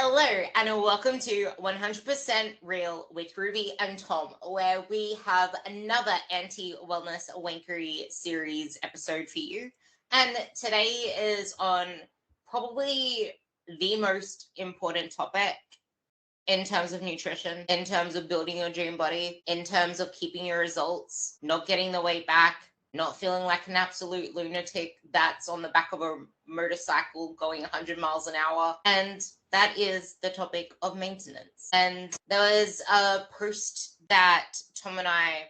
Hello and welcome to 100% Real with Ruby and Tom, where we have another anti-wellness wankery series episode for you. And today is on probably the most important topic in terms of nutrition, in terms of building your dream body, in terms of keeping your results, not getting the weight back, not feeling like an absolute lunatic that's on the back of a motorcycle going 100 miles an hour. And that is the topic of maintenance. And there was a post that Tom and I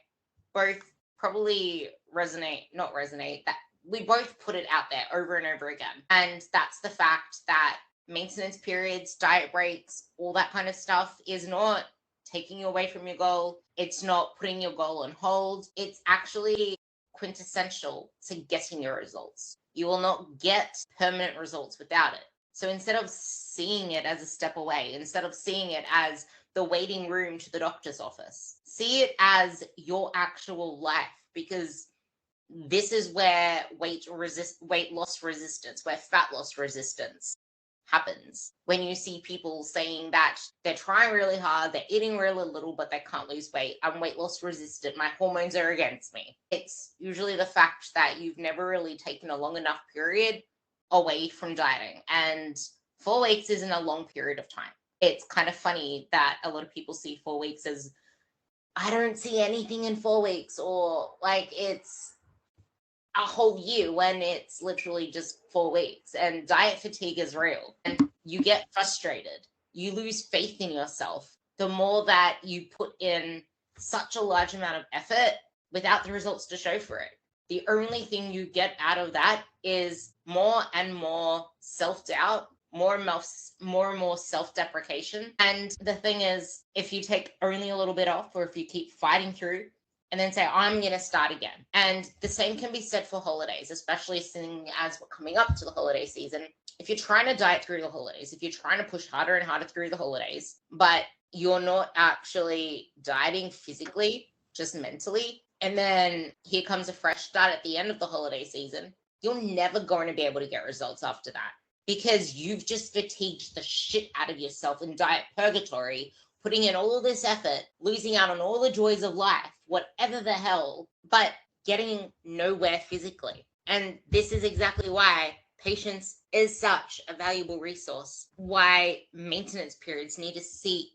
both probably that we both put it out there over and over again. And that's the fact that maintenance periods, diet breaks, all that kind of stuff is not taking you away from your goal. It's not putting your goal on hold. It's actually quintessential to getting your results. You will not get permanent results without it. So instead of seeing it as a step away, instead of seeing it as the waiting room to the doctor's office, see it as your actual life, because this is where weight loss resistance, where fat loss resistance happens. When you see people saying that they're trying really hard, they're eating really little, but they can't lose weight. I'm weight loss resistant. My hormones are against me. It's usually the fact that you've never really taken a long enough period away from dieting. And 4 weeks isn't a long period of time. It's kind of funny that a lot of people see 4 weeks as, I don't see anything in 4 weeks, or like it's a whole year, when it's literally just 4 weeks. And diet fatigue is real, and you get frustrated. You lose faith in yourself the more that you put in such a large amount of effort without the results to show for it. The only thing you get out of that is more and more self-doubt, more and more self-deprecation. And the thing is, if you take only a little bit off, or if you keep fighting through and then say, I'm going to start again. And the same can be said for holidays, especially seeing as we're coming up to the holiday season. If you're trying to diet through the holidays, if you're trying to push harder and harder through the holidays, but you're not actually dieting physically, just mentally, and then here comes a fresh start at the end of the holiday season, you're never going to be able to get results after that, because you've just fatigued the shit out of yourself in diet purgatory, putting in all of this effort, losing out on all the joys of life, whatever the hell, but getting nowhere physically. And this is exactly why patience is such a valuable resource, why maintenance periods need to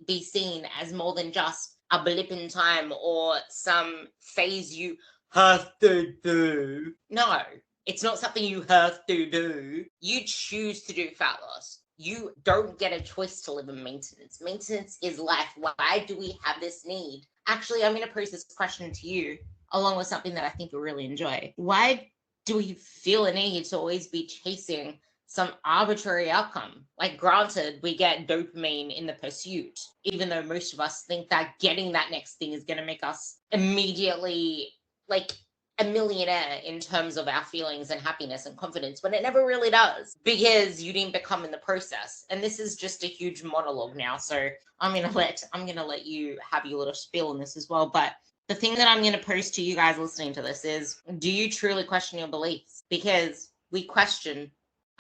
be seen as more than just a blip in time or some phase you have to do. No, it's not something you have to do. You choose to do fat loss. You don't get a choice to live in maintenance. Maintenance is life. Why do we have this need? Actually, I'm going to pose this question to you, along with something that I think you'll really enjoy. Why do we feel a need to always be chasing some arbitrary outcome? Like, granted, we get dopamine in the pursuit, even though most of us think that getting that next thing is going to make us immediately, like, a millionaire in terms of our feelings and happiness and confidence, when it never really does, because you didn't become in the process. And this is just a huge monologue now, so I'm gonna let you have your little spiel on this as well. But the thing that I'm gonna pose to you guys listening to this is, do you truly question your beliefs? Because we question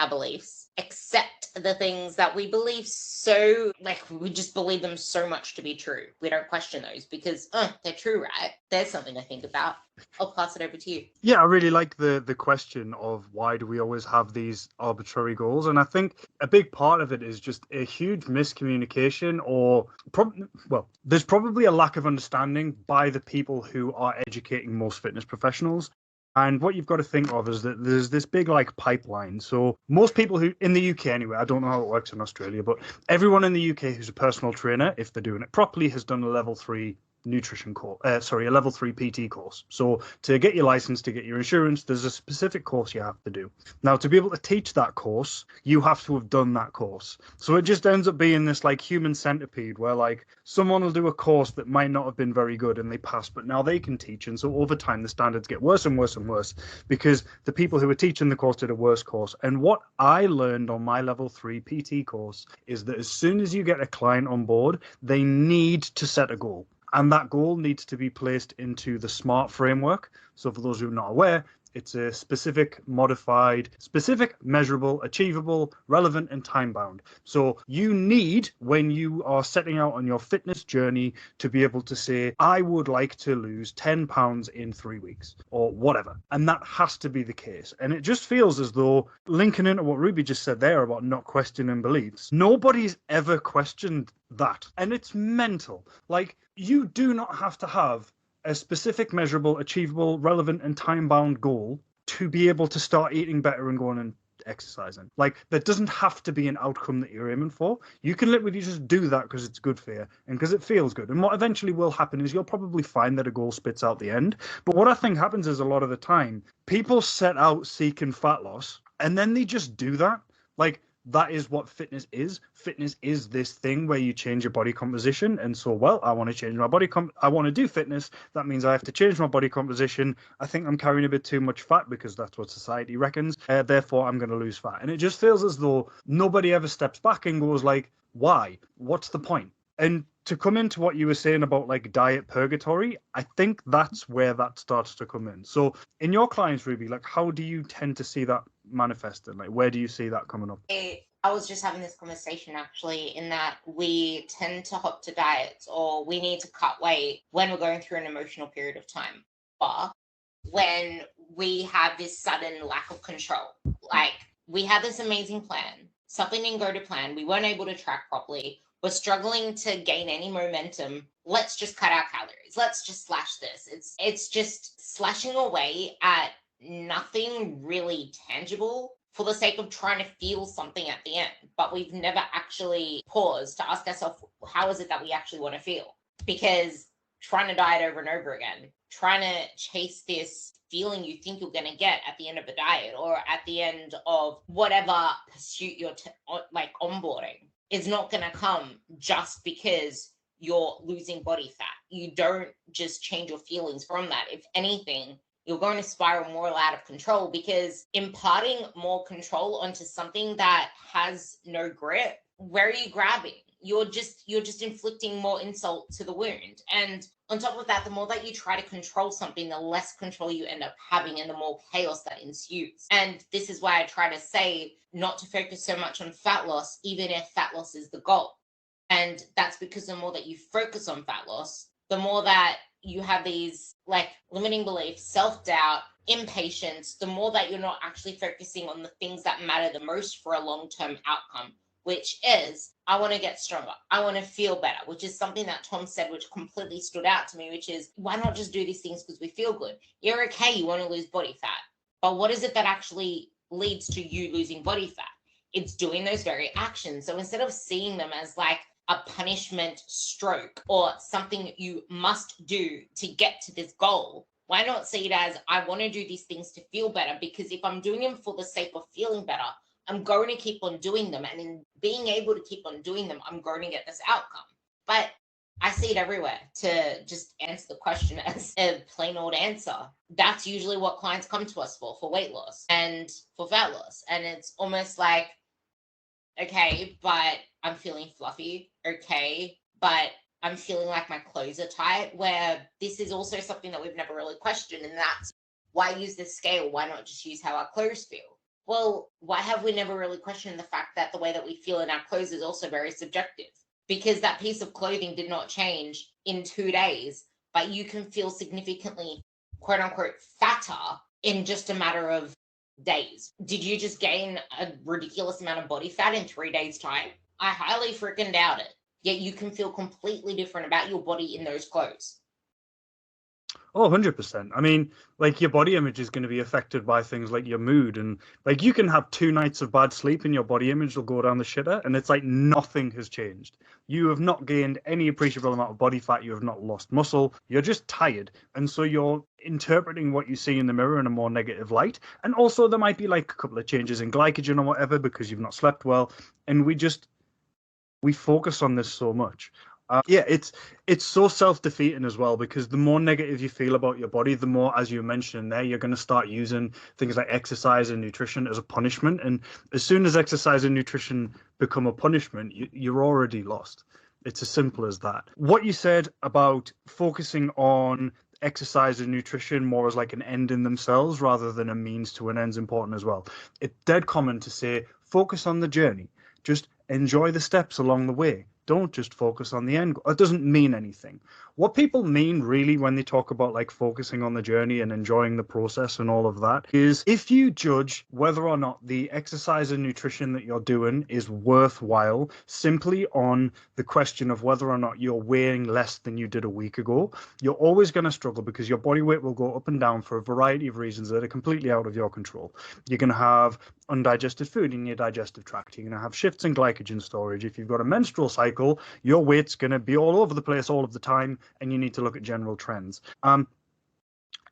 our beliefs, accept the things that we believe, so like we just believe them so much to be true. We don't question those because they're true, right? There's something to think about. I'll pass it over to you. Yeah, I really like the question of why do we always have these arbitrary goals? And I think a big part of it is just a huge miscommunication, or there's probably a lack of understanding by the people who are educating most fitness professionals. And what you've got to think of is that there's this big pipeline. So most people who in the UK anyway, I don't know how it works in Australia, but everyone in the UK who's a personal trainer, if they're doing it properly, has done a level 3 nutrition course, a level 3 PT course. So to get your license, to get your insurance, there's a specific course you have to do. Now, to be able to teach that course, you have to have done that course. So it just ends up being this human centipede where someone will do a course that might not have been very good and they pass, but now they can teach. And so over time, the standards get worse and worse and worse because the people who were teaching the course did a worse course. And what I learned on my level 3 PT course is that as soon as you get a client on board, they need to set a goal. And that goal needs to be placed into the SMART framework. So for those who are not aware, It's a specific, modified, specific, measurable, achievable, relevant, and time bound. So you need, when you are setting out on your fitness journey, to be able to say, I would like to lose 10 pounds in 3 weeks or whatever. And that has to be the case. And it just feels as though, linking into what Ruby just said there about not questioning beliefs, nobody's ever questioned that. And it's mental. Like, you do not have to have a specific, measurable, achievable, relevant, and time-bound goal to be able to start eating better and going and exercising. Like, there doesn't have to be an outcome that you're aiming for. You can literally just do that because it's good for you and because it feels good. And what eventually will happen is you'll probably find that a goal spits out the end. But what I think happens is, a lot of the time, people set out seeking fat loss and then they just do that. Like, that is what fitness is. Fitness is this thing where you change your body composition. And so, well, I want to change my body. I want to do fitness. That means I have to change my body composition. I think I'm carrying a bit too much fat because that's what society reckons. Therefore, I'm going to lose fat. And it just feels as though nobody ever steps back and goes like, why? What's the point? And to come into what you were saying about like diet purgatory, I think that's where that starts to come in. So in your clients, Ruby, like, how do you tend to see that manifested? Like, where do you see that coming up? I was just having this conversation actually, in that we tend to hop to diets, or we need to cut weight when we're going through an emotional period of time. But when we have this sudden lack of control, like, we had this amazing plan, something didn't go to plan, we weren't able to track properly, we're struggling to gain any momentum, let's just cut our calories, let's just slash this. It's just slashing away at nothing really tangible for the sake of trying to feel something at the end. But we've never actually paused to ask ourselves, how is it that we actually want to feel? Because trying to diet over and over again, trying to chase this feeling you think you're going to get at the end of a diet or at the end of whatever pursuit you're onboarding, is not going to come just because you're losing body fat. You don't just change your feelings from that. If anything, you're going to spiral more out of control, because imparting more control onto something that has no grip, where are you grabbing? You're just inflicting more insult to the wound. And on top of that, the more that you try to control something, the less control you end up having and the more chaos that ensues. And this is why I try to say not to focus so much on fat loss, even if fat loss is the goal. And that's because the more that you focus on fat loss, the more that you have these like limiting beliefs, self-doubt, impatience, the more that you're not actually focusing on the things that matter the most for a long-term outcome, which is, I want to get stronger, I want to feel better, which is something that Tom said, which completely stood out to me, which is, why not just do these things because we feel good? You're okay, you want to lose body fat, but what is it that actually leads to you losing body fat? It's doing those very actions. So instead of seeing them as like a punishment stroke or something you must do to get to this goal, why not see it as, I want to do these things to feel better, because if I'm doing them for the sake of feeling better, I'm going to keep on doing them. And in being able to keep on doing them, I'm going to get this outcome. But I see it everywhere. To just answer the question as a plain old answer, that's usually what clients come to us for weight loss and for fat loss. And it's almost like, okay, but I'm feeling fluffy. Okay, but I'm feeling like my clothes are tight, where this is also something that we've never really questioned. And that's why use this scale? Why not just use how our clothes feel? Well, why have we never really questioned the fact that the way that we feel in our clothes is also very subjective? Because that piece of clothing did not change in 2 days, but you can feel significantly, quote unquote, fatter in just a matter of days. Did you just gain a ridiculous amount of body fat in 3 days' time? I highly freaking doubt it. Yet you can feel completely different about your body in those clothes. Oh, 100%. I mean, like, your body image is going to be affected by things like your mood. And like, you can have 2 nights of bad sleep and your body image will go down the shitter. And it's like nothing has changed. You have not gained any appreciable amount of body fat. You have not lost muscle. You're just tired. And so you're interpreting what you see in the mirror in a more negative light. And also there might be like a couple of changes in glycogen or whatever because you've not slept well. And we focus on this so much. Yeah, it's so self-defeating as well, because the more negative you feel about your body, the more, as you mentioned there, you're going to start using things like exercise and nutrition as a punishment. And as soon as exercise and nutrition become a punishment, you're already lost. It's as simple as that. What you said about focusing on exercise and nutrition more as like an end in themselves rather than a means to an end's important as well. It's dead common to say, focus on the journey. Just enjoy the steps along the way. Don't just focus on the end goal. It doesn't mean anything. What people mean really when they talk about like focusing on the journey and enjoying the process and all of that is if you judge whether or not the exercise and nutrition that you're doing is worthwhile simply on the question of whether or not you're weighing less than you did a week ago, you're always going to struggle because your body weight will go up and down for a variety of reasons that are completely out of your control. You're going to have undigested food in your digestive tract. You're going to have shifts in glycogen storage. If you've got a menstrual cycle, your weight's going to be all over the place all of the time, and you need to look at general trends.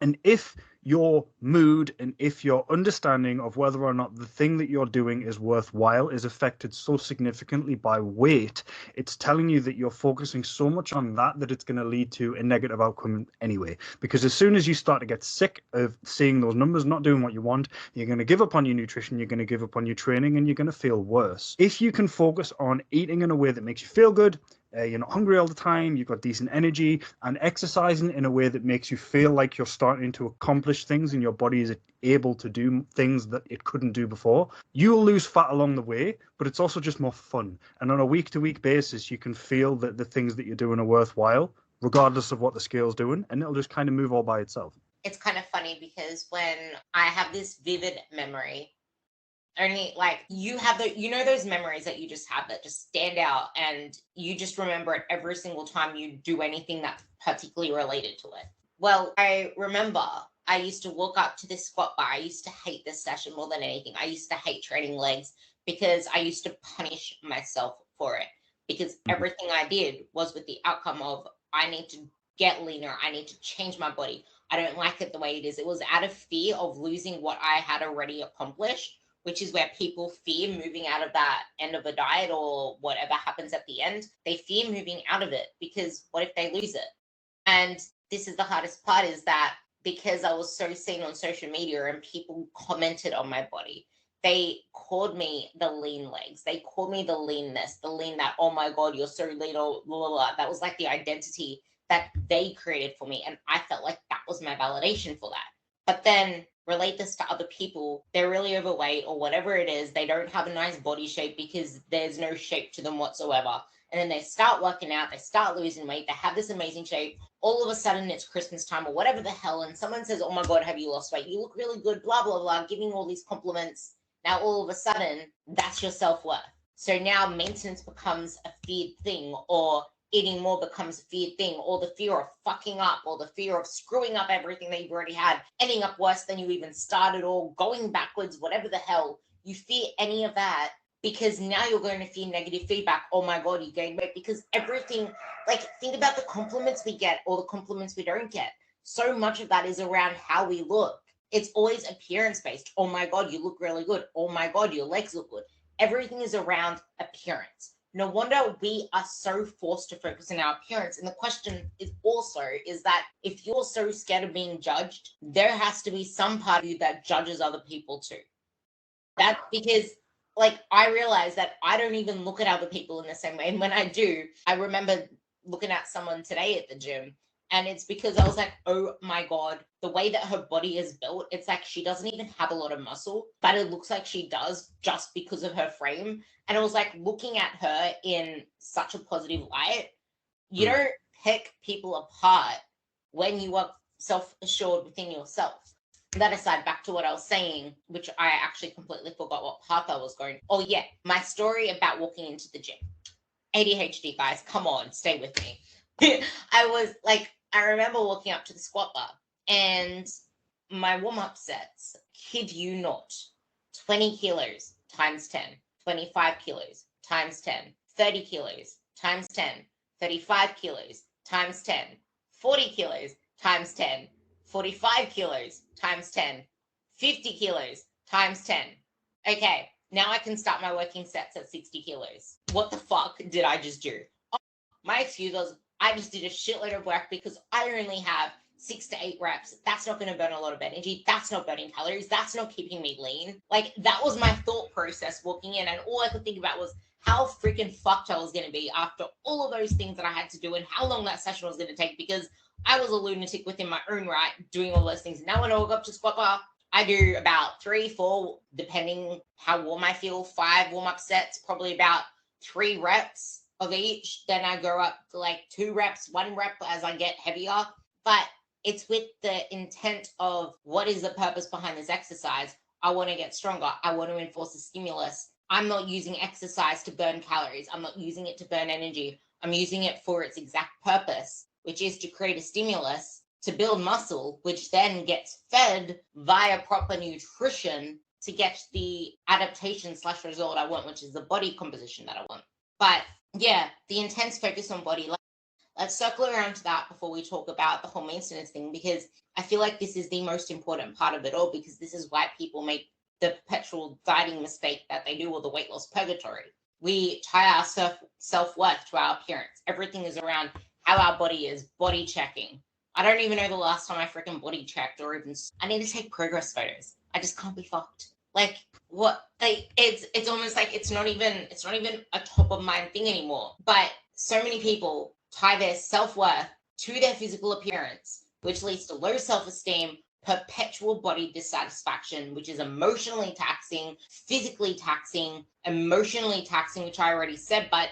And if your mood and if your understanding of whether or not the thing that you're doing is worthwhile is affected so significantly by weight, it's telling you that you're focusing so much on that that it's going to lead to a negative outcome anyway. Because as soon as you start to get sick of seeing those numbers not doing what you want, you're going to give up on your nutrition, you're going to give up on your training, and you're going to feel worse. If you can focus on eating in a way that makes you feel good, you're not hungry all the time, you've got decent energy, and exercising in a way that makes you feel like you're starting to accomplish things and your body is able to do things that it couldn't do before. You'll lose fat along the way, but it's also just more fun. And on a week-to-week basis, you can feel that the things that you're doing are worthwhile, regardless of what the scale's doing, and it'll just kind of move all by itself. It's kind of funny because when I have this vivid memory, only like you have those memories that you just have that just stand out and you just remember it every single time you do anything that's particularly related to it. Well, I remember I used to walk up to this squat bar. I used to hate this session more than anything. I used to hate training legs because I used to punish myself for it because everything I did was with the outcome of I need to get leaner. I need to change my body. I don't like it the way it is. It was out of fear of losing what I had already accomplished, which is where people fear moving out of that end of a diet or whatever happens at the end. They fear moving out of it because what if they lose it? And this is the hardest part is that because I was so seen on social media and people commented on my body, they called me the lean legs. They called me the leanness, the lean that, oh my God, you're so lean, or blah, blah, blah. That was like the identity that they created for me. And I felt like that was my validation for that. But then relate this to other people, they're really overweight or whatever it is, they don't have a nice body shape because there's no shape to them whatsoever. And then they start working out, they start losing weight, they have this amazing shape. All of a sudden it's Christmas time or whatever the hell, and someone says, oh my God, have you lost weight? You look really good, blah, blah, blah, giving all these compliments. Now all of a sudden, that's your self-worth. So now maintenance becomes a feared thing, or eating more becomes a feared thing, or the fear of fucking up, or the fear of screwing up everything that you've already had, ending up worse than you even started, or going backwards, whatever the hell. You fear any of that because now you're going to fear negative feedback. Oh my God, you gained weight. Because everything, like, think about the compliments we get or the compliments we don't get. So much of that is around how we look. It's always appearance based. Oh my God, you look really good. Oh my God, your legs look good. Everything is around appearance. No wonder we are so forced to focus on our appearance. And the question is also is that if you're so scared of being judged, there has to be some part of you that judges other people too. That's because, like, I realize that I don't even look at other people in the same way. And when I do, I remember looking at someone today at the gym, and it's because I was like, oh my God, the way that her body is built, it's like she doesn't even have a lot of muscle, but it looks like she does just because of her frame. And it was like looking at her in such a positive light. You don't pick people apart when you are self-assured within yourself. That aside, back to what I was saying, which I actually completely forgot what path I was going. Oh yeah, my story about walking into the gym. ADHD, guys, come on, stay with me. I remember walking up to the squat bar and my warm-up sets, kid you not, 20 kilos times 10, 25 kilos times 10, 30 kilos times 10, 35 kilos times 10, 40 kilos times 10, 45 kilos times 10, 50 kilos times 10. Okay, now I can start my working sets at 60 kilos. What the fuck did I just do? Oh, my excuse was I just did a shitload of work because I only have 6 to 8 reps. That's not going to burn a lot of energy. That's not burning calories. That's not keeping me lean. Like, that was my thought process walking in. And all I could think about was, how freaking fucked I was going to be after all of those things that I had to do and how long that session was going to take, because I was a lunatic within my own right doing all those things. Now when I woke up to squat bar, I do about 3, 4, depending how warm I feel, 5 warm-up sets, probably about 3 reps of each. Then I go up to like 2 reps, 1 rep as I get heavier. But it's with the intent of what is the purpose behind this exercise? I want to get stronger. I want to enforce a stimulus. I'm not using exercise to burn calories. I'm not using it to burn energy. I'm using it for its exact purpose, which is to create a stimulus to build muscle, which then gets fed via proper nutrition to get the adaptation/result I want, which is the body composition that I want. But yeah, the intense focus on body. Let's circle around to that before we talk about the whole maintenance thing, because I feel like this is the most important part of it all, because this is why people make the perpetual dieting mistake that they do, or the weight loss purgatory. We tie our self-worth to our appearance. Everything is around how our body is, body checking. I don't even know the last time I freaking body checked, or even I need to take progress photos. I just can't be fucked. Like what it's almost like it's not even a top of mind thing anymore. But so many people tie their self-worth to their physical appearance, which leads to low self-esteem, perpetual body dissatisfaction, which is emotionally taxing, physically taxing, emotionally taxing, which I already said. But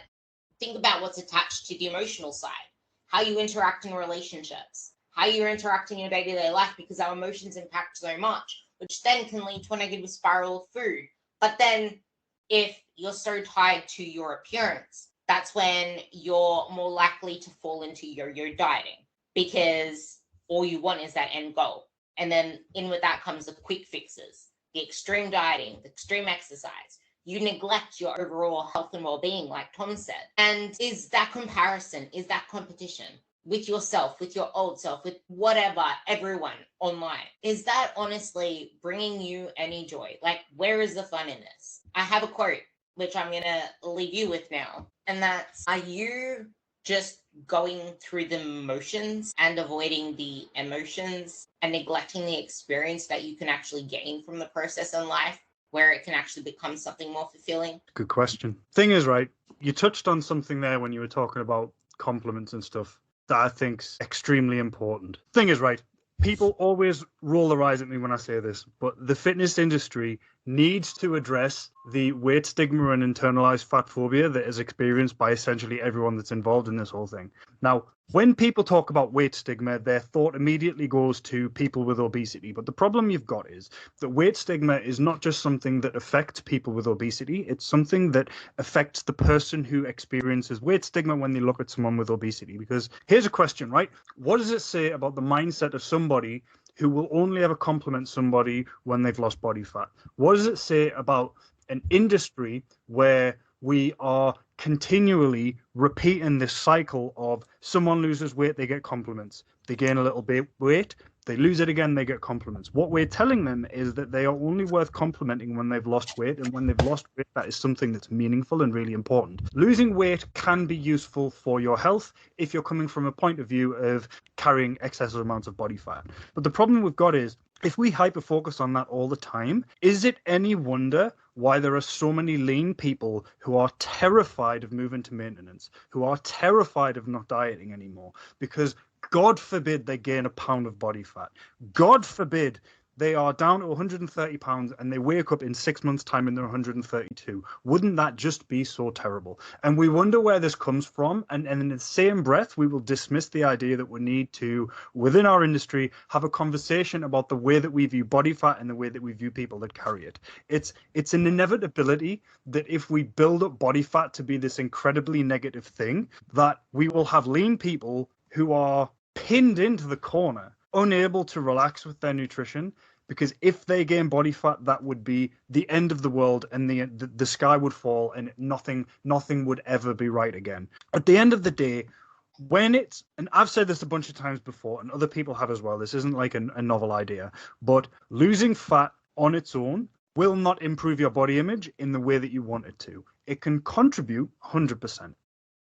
think about what's attached to the emotional side, how you interact in relationships, how you're interacting in your day-to-day life, because our emotions impact so much, which then can lead to a negative spiral of food. But then if you're so tied to your appearance, that's when you're more likely to fall into yo-yo dieting, because all you want is that end goal. And then in with that comes the quick fixes, the extreme dieting, the extreme exercise. You neglect your overall health and well-being, like Tom said. And is that comparison, is that competition with yourself, with your old self, with whatever, everyone online, is that honestly bringing you any joy? Like, where is the fun in this? I have a quote, which I'm going to leave you with now. And that's, are you just going through the motions and avoiding the emotions and neglecting the experience that you can actually gain from the process in life, where it can actually become something more fulfilling? Good question. Thing is, right, you touched on something there when you were talking about compliments and stuff that I think's extremely important. Thing is, right, people always roll their eyes at me when I say this, but the fitness industry needs to address the weight stigma and internalized fat phobia that is experienced by essentially everyone that's involved in this whole thing. Now, when people talk about weight stigma, their thought immediately goes to people with obesity. But the problem you've got is that weight stigma is not just something that affects people with obesity. It's something that affects the person who experiences weight stigma when they look at someone with obesity. Because here's a question, right? What does it say about the mindset of somebody who will only ever compliment somebody when they've lost body fat? What does it say about an industry where we are continually repeating this cycle of someone loses weight, they get compliments. They gain a little bit weight, they lose it again, they get compliments. What we're telling them is that they are only worth complimenting when they've lost weight, and when they've lost weight, that is something that's meaningful and really important. Losing weight can be useful for your health if you're coming from a point of view of carrying excessive amounts of body fat. But the problem we've got is, if we hyper-focus on that all the time, is it any wonder why there are so many lean people who are terrified of moving to maintenance, who are terrified of not dieting anymore? Because God forbid they gain a pound of body fat. God forbid they are down to 130 pounds and they wake up in 6 months' time and they're 132. Wouldn't that just be so terrible? And we wonder where this comes from. And in the same breath, we will dismiss the idea that we need to, within our industry, have a conversation about the way that we view body fat and the way that we view people that carry it. It's an inevitability that if we build up body fat to be this incredibly negative thing, that we will have lean people who are pinned into the corner, unable to relax with their nutrition, because if they gain body fat, that would be the end of the world, and the sky would fall, and nothing would ever be right again. At the end of the day, when it's, and I've said this a bunch of times before, and other people have as well, this isn't like a novel idea, but losing fat on its own will not improve your body image in the way that you want it to. It can contribute 100%.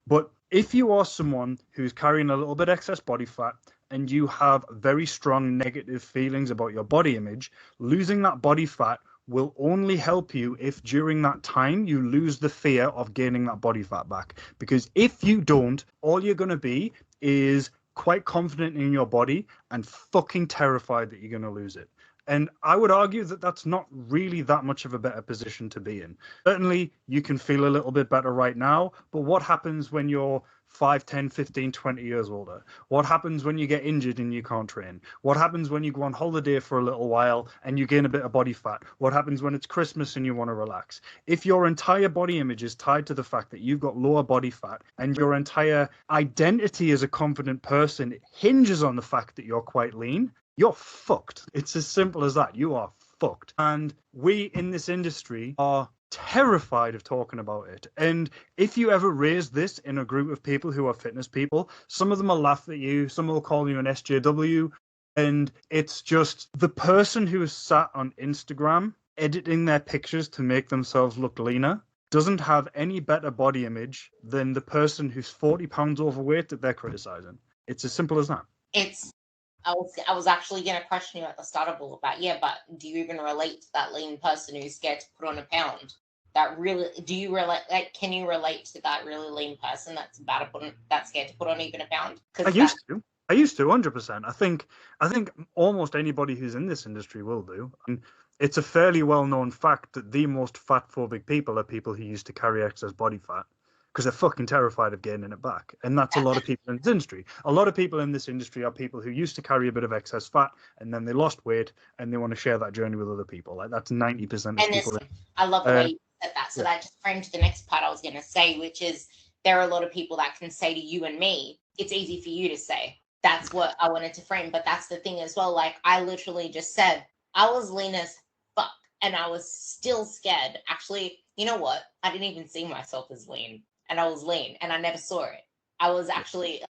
But if you are someone who's carrying a little bit excess body fat and you have very strong negative feelings about your body image, losing that body fat will only help you if during that time you lose the fear of gaining that body fat back. Because if you don't, all you're going to be is quite confident in your body and fucking terrified that you're going to lose it. And I would argue that that's not really that much of a better position to be in. Certainly, you can feel a little bit better right now, but what happens when you're 5, 10, 15, 20 years older? What happens when you get injured and you can't train? What happens when you go on holiday for a little while and you gain a bit of body fat? What happens when it's Christmas and you want to relax? If your entire body image is tied to the fact that you've got lower body fat and your entire identity as a confident person hinges on the fact that you're quite lean, you're fucked. It's as simple as that. You are fucked. And we in this industry are terrified of talking about it. And if you ever raise this in a group of people who are fitness people, some of them will laugh at you, some will call you an SJW. And it's just the person who is sat on Instagram editing their pictures to make themselves look leaner doesn't have any better body image than the person who's 40 pounds overweight that they're criticizing. It's as simple as that. I was actually going to question you at the start of all about, but do you even relate to that lean person who's scared to put on a pound? Do you relate, can you relate to that really lean person that's scared to put on even a pound? I used to 100%. I think almost anybody who's in this industry will do. And it's a fairly well-known fact that the most fat-phobic people are people who used to carry excess body fat, because they're fucking terrified of gaining it back. And that's a lot of people in this industry. A lot of people in this industry are people who used to carry a bit of excess fat and then they lost weight and they want to share that journey with other people. Like that's 90% of people. I love the way you said that. So that just framed the next part I was going to say, which is there are a lot of people that can say to you and me, it's easy for you to say. That's what I wanted to frame. But that's the thing as well. Like I literally just said, I was lean as fuck and I was still scared. Actually, you know what? I didn't even see myself as lean. And I was lean and I never saw it. I was actually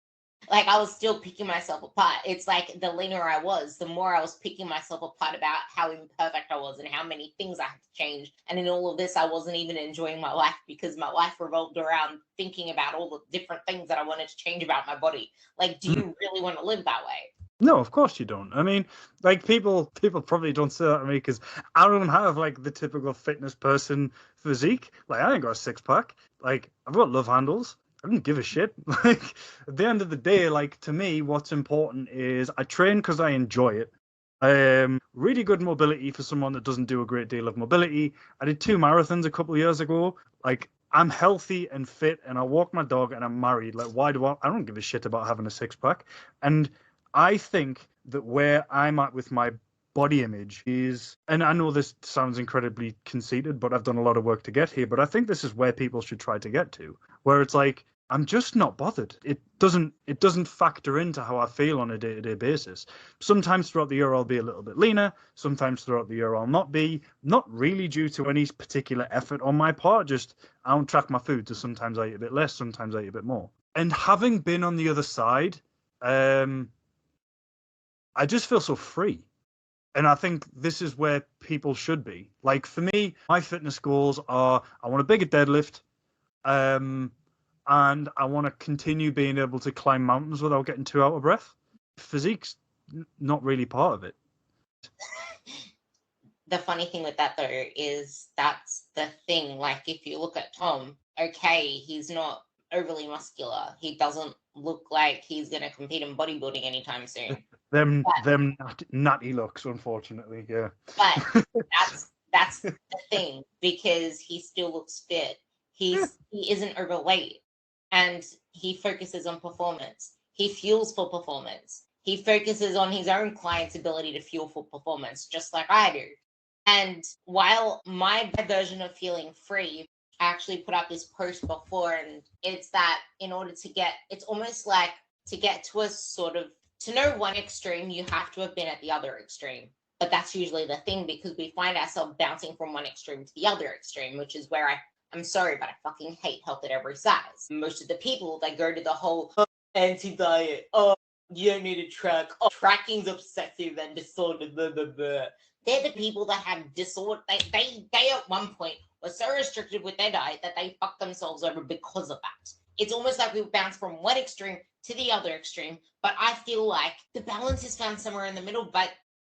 I was still picking myself apart. It's like the leaner I was, the more I was picking myself apart about how imperfect I was and how many things I had to change. And in all of this, I wasn't even enjoying my life because my life revolved around thinking about all the different things that I wanted to change about my body. Like, do you really want to live that way? No, of course you don't. I mean, like people probably don't say that to me because I don't have like the typical fitness person physique. Like I ain't got a six pack. Like I've got love handles. I don't give a shit. Like at the end of the day, like to me, what's important is I train because I enjoy it. Really good mobility for someone that doesn't do a great deal of mobility. I did 2 marathons a couple of years ago. Like I'm healthy and fit, and I walk my dog, and I'm married. Like why do I don't give a shit about having a six pack. And I think that where I'm at with my body image is, and I know this sounds incredibly conceited, but I've done a lot of work to get here, but I think this is where people should try to get to, where it's like, I'm just not bothered. It doesn't factor into how I feel on a day-to-day basis. Sometimes throughout the year I'll be a little bit leaner. Sometimes throughout the year I'll not be. Not really due to any particular effort on my part. Just I don't track my food, so sometimes I eat a bit less, sometimes I eat a bit more. And having been on the other side, I just feel so free. And I think this is where people should be. Like for me, my fitness goals are I want a bigger deadlift, and I want to continue being able to climb mountains without getting too out of breath. Physique's not really part of it. The funny thing with that though is that's the thing. Like if you look at Tom, okay, he's not overly muscular. He doesn't look like he's going to compete in bodybuilding anytime soon. Them nutty looks, unfortunately, yeah. But that's the thing, because he still looks fit. He isn't overweight, and he focuses on performance. He fuels for performance. He focuses on his own client's ability to fuel for performance, just like I do. And while my version of feeling free, I actually put up this post before, and it's that in order to get, it's almost like to get to a sort of, to know one extreme, you have to have been at the other extreme. But that's usually the thing, because we find ourselves bouncing from one extreme to the other extreme, which is where I'm sorry, but I fucking hate health at every size. Most of the people that go to the whole anti-diet, you don't need to track, tracking's obsessive and disordered, blah, blah, blah. They're the people that have disorder. They at one point were so restricted with their diet that they fucked themselves over because of that. It's almost like we bounce from one extreme to the other extreme, but I feel like the balance is found somewhere in the middle, but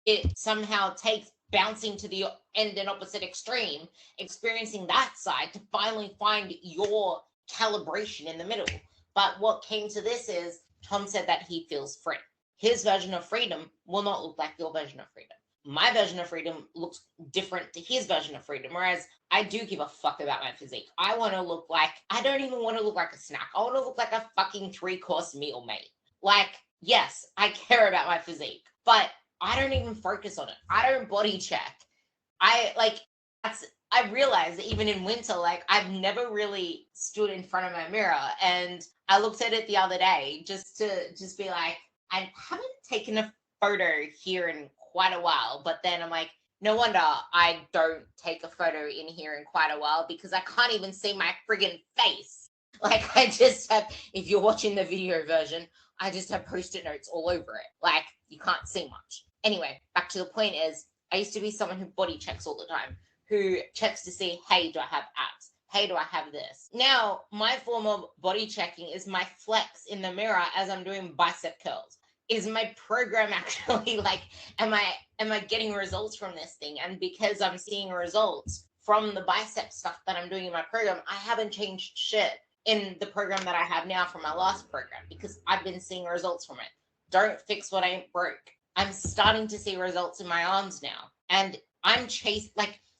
it somehow takes bouncing to the end and opposite extreme, experiencing that side to finally find your calibration in the middle. But what came to this is Tom said that he feels free. His version of freedom will not look like your version of freedom. My version of freedom looks different to his version of freedom, whereas I do give a fuck about my physique. I want to look like, I don't even want to look like a snack. I want to look like a fucking 3-course meal, mate. Like, yes, I care about my physique, but I don't even focus on it. I don't body check. I realize that even in winter, like, I've never really stood in front of my mirror, and I looked at it the other day just to be like, I haven't taken a photo here in quite a while, but then I'm like, no wonder I don't take a photo in here in quite a while, because I can't even see my friggin' face. Like, I just have, if you're watching the video version, I just have Post-it notes all over it. Like, you can't see much. Anyway, back to the point is, I used to be someone who body checks all the time, who checks to see, hey, do I have abs? Hey, do I have this? Now, my form of body checking is my flex in the mirror as I'm doing bicep curls. Is my program actually like, am I getting results from this thing? And because I'm seeing results from the bicep stuff that I'm doing in my program, I haven't changed shit in the program that I have now from my last program, because I've been seeing results from it. Don't fix what ain't broke. I'm starting to see results in my arms now. And I'm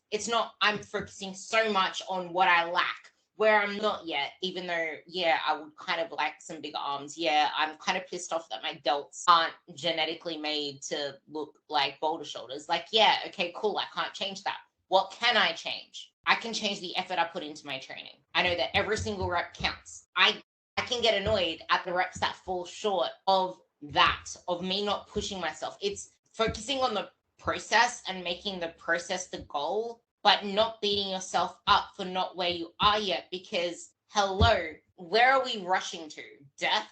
it's not, I'm focusing so much on what I lack, where I'm not yet, even though, yeah, I would kind of like some bigger arms. Yeah, I'm kind of pissed off that my delts aren't genetically made to look like boulder shoulders. Like, yeah, okay, cool. I can't change that. What can I change? I can change the effort I put into my training. I know that every single rep counts. I can get annoyed at the reps that fall short of that, of me not pushing myself. It's focusing on the process and making the process the goal, but not beating yourself up for not where you are yet, because hello, where are we rushing to? Death?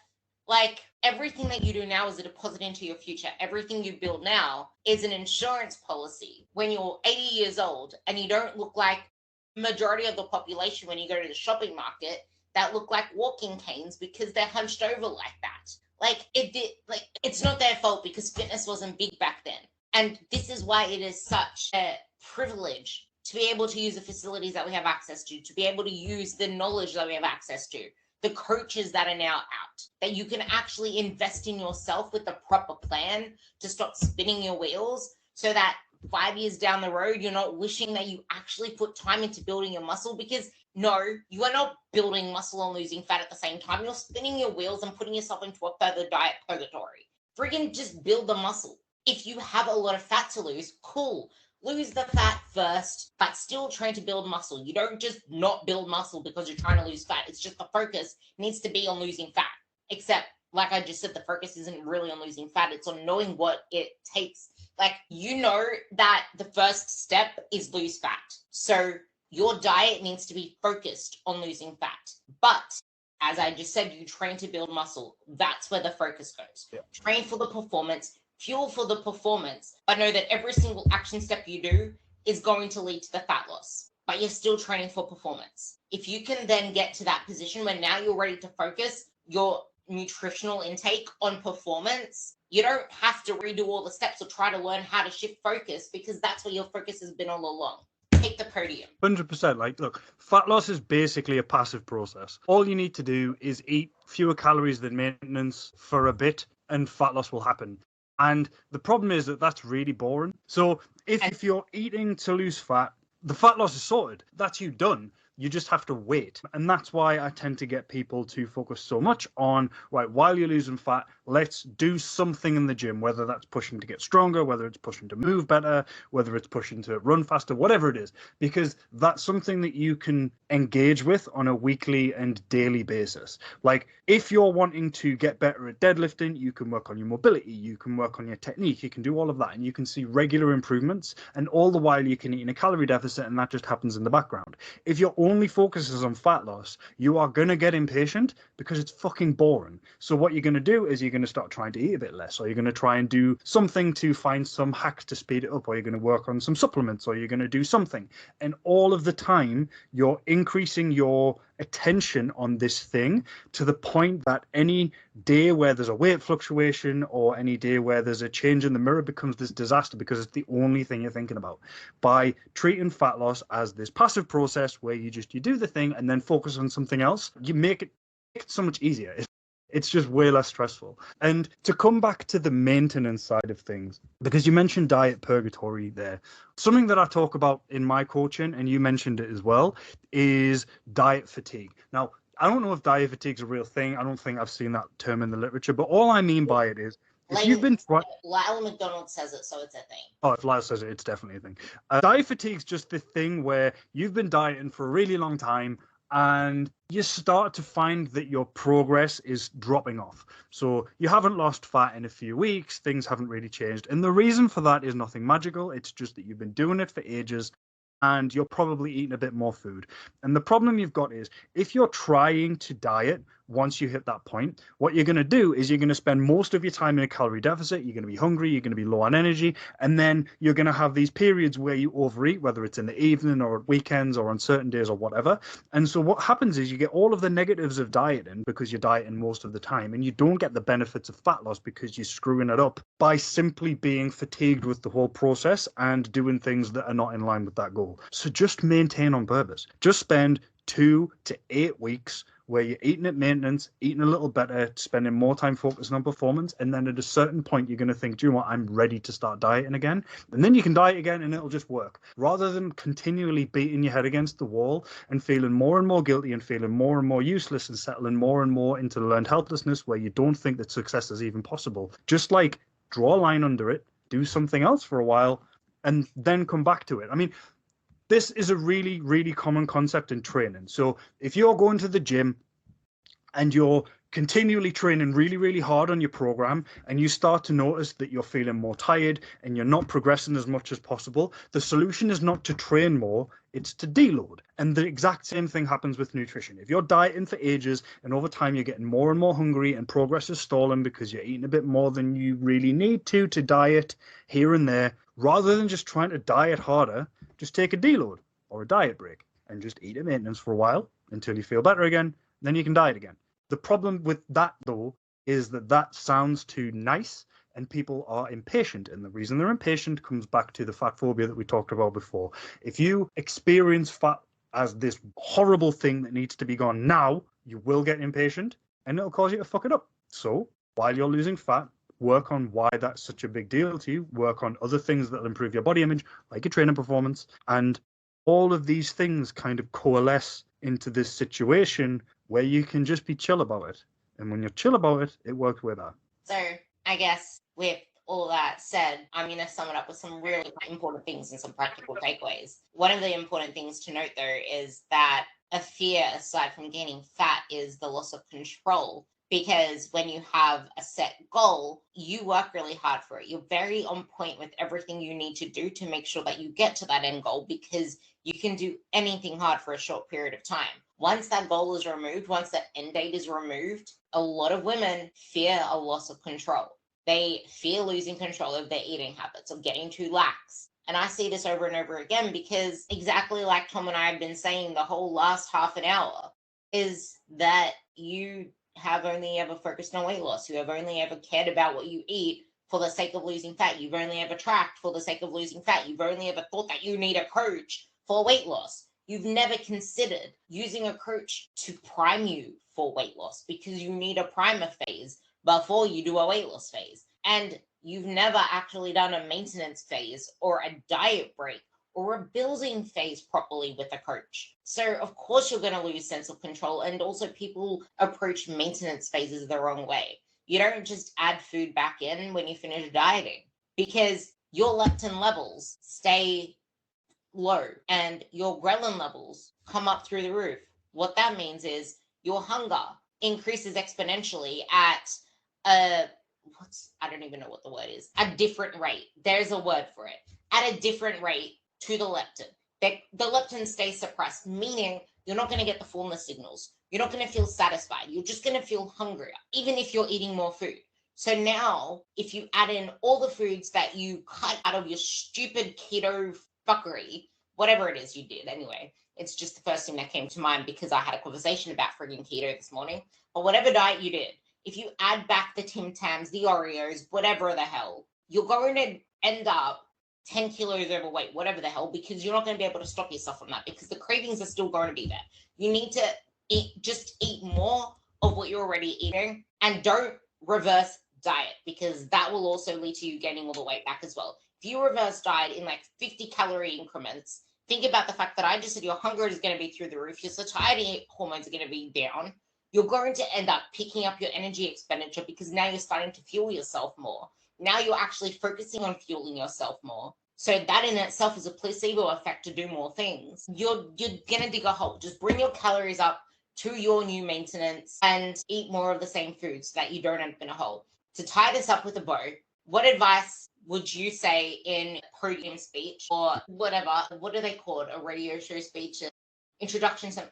Like, everything that you do now is a deposit into your future. Everything you build now is an insurance policy when you're 80 years old and you don't look like majority of the population when you go to the shopping market that look like walking canes because they're hunched over like that. Like, it's not their fault, because fitness wasn't big back then. And this is why it is such a privilege to be able to use the facilities that we have access to be able to use the knowledge that we have access to, the coaches that are now out, that you can actually invest in yourself with a proper plan to stop spinning your wheels, so that 5 years down the road, you're not wishing that you actually put time into building your muscle, because no, you are not building muscle and losing fat at the same time. You're spinning your wheels and putting yourself into a further diet purgatory. Friggin' just build the muscle. If you have a lot of fat to lose, cool. Lose the fat first, but still trying to build muscle. You don't just not build muscle because you're trying to lose fat. It's just the focus needs to be on losing fat. Except, like I just said, the focus isn't really on losing fat. It's on knowing what it takes. Like, you know that the first step is lose fat. So your diet needs to be focused on losing fat. But as I just said, you train to build muscle. That's where the focus goes. Yeah. Train for the performance, fuel for the performance, but know that every single action step you do is going to lead to the fat loss, but you're still training for performance. If you can then get to that position where now you're ready to focus your nutritional intake on performance, you don't have to redo all the steps or try to learn how to shift focus, because that's where your focus has been all along. Take the podium. 100%. Like, look, fat loss is basically a passive process. All you need to do is eat fewer calories than maintenance for a bit, and fat loss will happen. And the problem is that that's really boring. So if you're eating to lose fat, the fat loss is sorted. That's you done. You just have to wait. And that's why I tend to get people to focus so much on, right, while you're losing fat, let's do something in the gym, whether that's pushing to get stronger, whether it's pushing to move better, whether it's pushing to run faster, whatever it is, because that's something that you can engage with on a weekly and daily basis. Like, if you're wanting to get better at deadlifting, you can work on your mobility, you can work on your technique, you can do all of that, and you can see regular improvements, and all the while you can eat in a calorie deficit, and that just happens in the background. If your only focus is on fat loss, you are going to get impatient because it's fucking boring. So what you're going to do is you're going to start trying to eat a bit less, or you're going to try and do something to find some hacks to speed it up, or you're going to work on some supplements, or you're going to do something. And all of the time, you're increasing your attention on this thing to the point that any day where there's a weight fluctuation or any day where there's a change in the mirror becomes this disaster because it's the only thing you're thinking about. By treating fat loss as this passive process where you do the thing and then focus on something else, you make it so much easier. It's just way less stressful. And to come back to the maintenance side of things, because you mentioned diet purgatory there, something that I talk about in my coaching, and you mentioned it as well, is diet fatigue. Now, I don't know if diet fatigue is a real thing. I don't think I've seen that term in the literature, but all I mean by it is, if you've been Lyle McDonald says it, so it's a thing. Oh, if Lyle says it, it's definitely a thing. Diet fatigue is just the thing where you've been dieting for a really long time and you start to find that your progress is dropping off. So you haven't lost fat in a few weeks, things haven't really changed. And the reason for that is nothing magical. It's just that you've been doing it for ages and you're probably eating a bit more food. And the problem you've got is if you're trying to diet, once you hit that point, what you're going to do is you're going to spend most of your time in a calorie deficit. You're going to be hungry. You're going to be low on energy. And then you're going to have these periods where you overeat, whether it's in the evening or at weekends or on certain days or whatever. And so what happens is you get all of the negatives of dieting because you're dieting most of the time, and you don't get the benefits of fat loss because you're screwing it up by simply being fatigued with the whole process and doing things that are not in line with that goal. So just maintain on purpose. Just spend 2 to 8 weeks where you're eating at maintenance, eating a little better, spending more time focusing on performance, and then at a certain point you're going to think, do you know what, I'm ready to start dieting again. And then you can diet again and it'll just work. Rather than continually beating your head against the wall and feeling more and more guilty and feeling more and more useless and settling more and more into learned helplessness where you don't think that success is even possible. Just like draw a line under it, do something else for a while, and then come back to it. I mean, this is a really, really common concept in training. So if you're going to the gym and you're continually training really, really hard on your program and you start to notice that you're feeling more tired and you're not progressing as much as possible, the solution is not to train more, it's to deload. And the exact same thing happens with nutrition. If you're dieting for ages and over time you're getting more and more hungry and progress is stalling because you're eating a bit more than you really need to diet here and there, rather than just trying to diet harder, just take a deload or a diet break and just eat at maintenance for a while until you feel better again. Then you can diet again. The problem with that, though, is that that sounds too nice and people are impatient. And the reason they're impatient comes back to the fat phobia that we talked about before. If you experience fat as this horrible thing that needs to be gone now, you will get impatient and it'll cause you to fuck it up. So while you're losing fat, work on why that's such a big deal to you, work on other things that'll improve your body image, like your training performance, and all of these things kind of coalesce into this situation where you can just be chill about it. And when you're chill about it, it works way better. So I guess with all that said, I'm going to sum it up with some really important things and some practical takeaways. One of the important things to note, though, is that a fear, aside from gaining fat, is the loss of control. Because when you have a set goal, you work really hard for it. You're very on point with everything you need to do to make sure that you get to that end goal, because you can do anything hard for a short period of time. Once that goal is removed, once that end date is removed, a lot of women fear a loss of control. They fear losing control of their eating habits, of getting too lax. And I see this over and over again because exactly like Tom and I have been saying the whole last half an hour, is that you have only ever focused on weight loss. You have only ever cared about what you eat for the sake of losing fat. You've only ever tracked for the sake of losing fat. You've only ever thought that you need a coach for weight loss. You've never considered using a coach to prime you for weight loss, because you need a primer phase before you do a weight loss phase. And you've never actually done a maintenance phase or a diet break or a building phase properly with a coach. So of course you're going to lose sense of control. And also people approach maintenance phases the wrong way. You don't just add food back in when you finish dieting, because your leptin levels stay low and your ghrelin levels come up through the roof. What that means is your hunger increases exponentially at I don't even know what the word is, a different rate. There's a word for it. At a different rate to the leptin. The leptin stays suppressed, meaning you're not going to get the fullness signals. You're not going to feel satisfied. You're just going to feel hungrier, even if you're eating more food. So now, if you add in all the foods that you cut out of your stupid keto fuckery, whatever it is you did anyway, It's just the first thing that came to mind because I had a conversation about frigging keto this morning. But whatever diet you did, if you add back the Tim Tams, the Oreos, whatever the hell, you're going to end up 10 kilos overweight, whatever the hell, because you're not going to be able to stop yourself from that because the cravings are still going to be there. You need to eat more of what you're already eating and don't reverse diet because that will also lead to you gaining all the weight back as well. If you reverse diet in like 50 calorie increments, think about the fact that I just said your hunger is going to be through the roof, your satiety hormones are going to be down. You're going to end up picking up your energy expenditure because now you're starting to fuel yourself more. Now you're actually focusing on fueling yourself more. So that in itself is a placebo effect to do more things. You're going to dig a hole. Just bring your calories up to your new maintenance and eat more of the same food so that you don't end up in a hole. To tie this up with a bow, what advice would you say in podium speech or whatever? What are they called? A radio show speech? Introduction to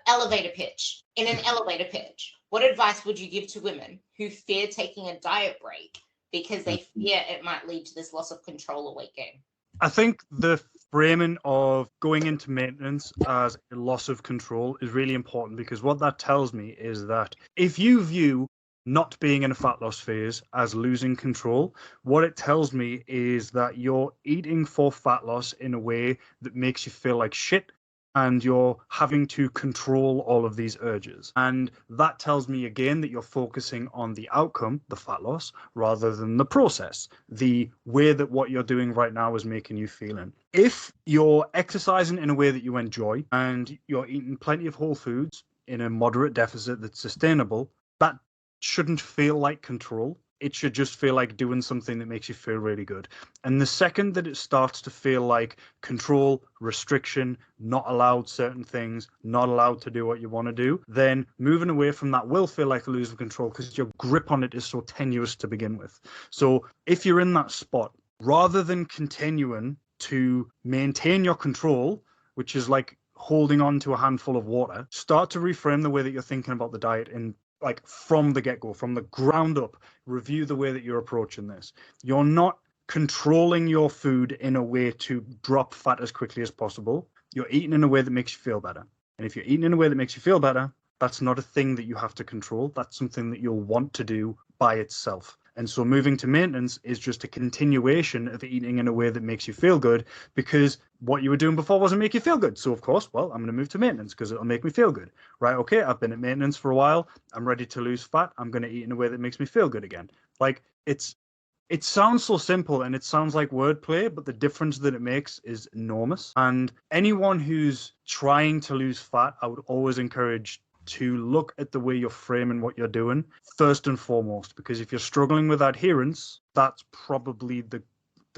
elevator pitch. In an elevator pitch, what advice would you give to women who fear taking a diet break because they fear it might lead to this loss of control or weight gain? I think the framing of going into maintenance as a loss of control is really important because what that tells me is that if you view not being in a fat loss phase as losing control, what it tells me is that you're eating for fat loss in a way that makes you feel like shit and you're having to control all of these urges. And that tells me again that you're focusing on the outcome, the fat loss, rather than the process, the way that what you're doing right now is making you feeling. If you're exercising in a way that you enjoy and you're eating plenty of whole foods in a moderate deficit that's sustainable, that shouldn't feel like control. It should just feel like doing something that makes you feel really good. And the second that it starts to feel like control, restriction, not allowed certain things, not allowed to do what you want to do, then moving away from that will feel like a lose of control because your grip on it is so tenuous to begin with. So if you're in that spot, rather than continuing to maintain your control, which is like holding on to a handful of water, start to reframe the way that you're thinking about the diet in like from the get-go, from the ground up, review the way that you're approaching this. You're not controlling your food in a way to drop fat as quickly as possible. You're eating in a way that makes you feel better. And if you're eating in a way that makes you feel better, that's not a thing that you have to control. That's something that you'll want to do by itself. And so moving to maintenance is just a continuation of eating in a way that makes you feel good because what you were doing before wasn't make you feel good. So of course, well, I'm going to move to maintenance because it'll make me feel good, right? Okay, I've been at maintenance for a while. I'm ready to lose fat. I'm going to eat in a way that makes me feel good again. Like it sounds so simple and it sounds like wordplay, but the difference that it makes is enormous. And anyone who's trying to lose fat, I would always encourage to look at the way you're framing what you're doing first and foremost, because if you're struggling with adherence, that's probably the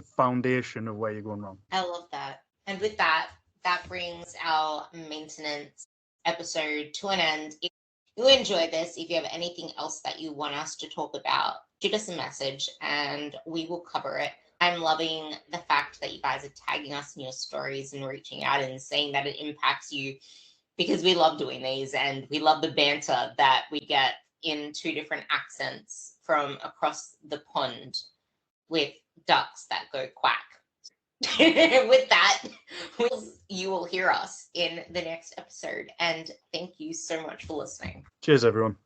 foundation of where you're going wrong. I love that. And with that, that brings our maintenance episode to an end. If you enjoyed this, if you have anything else that you want us to talk about, shoot us a message and we will cover it. I'm loving the fact that you guys are tagging us in your stories and reaching out and saying that it impacts you, because we love doing these and we love the banter that we get in two different accents from across the pond with ducks that go quack. With that, you will hear us in the next episode. And thank you so much for listening. Cheers, everyone.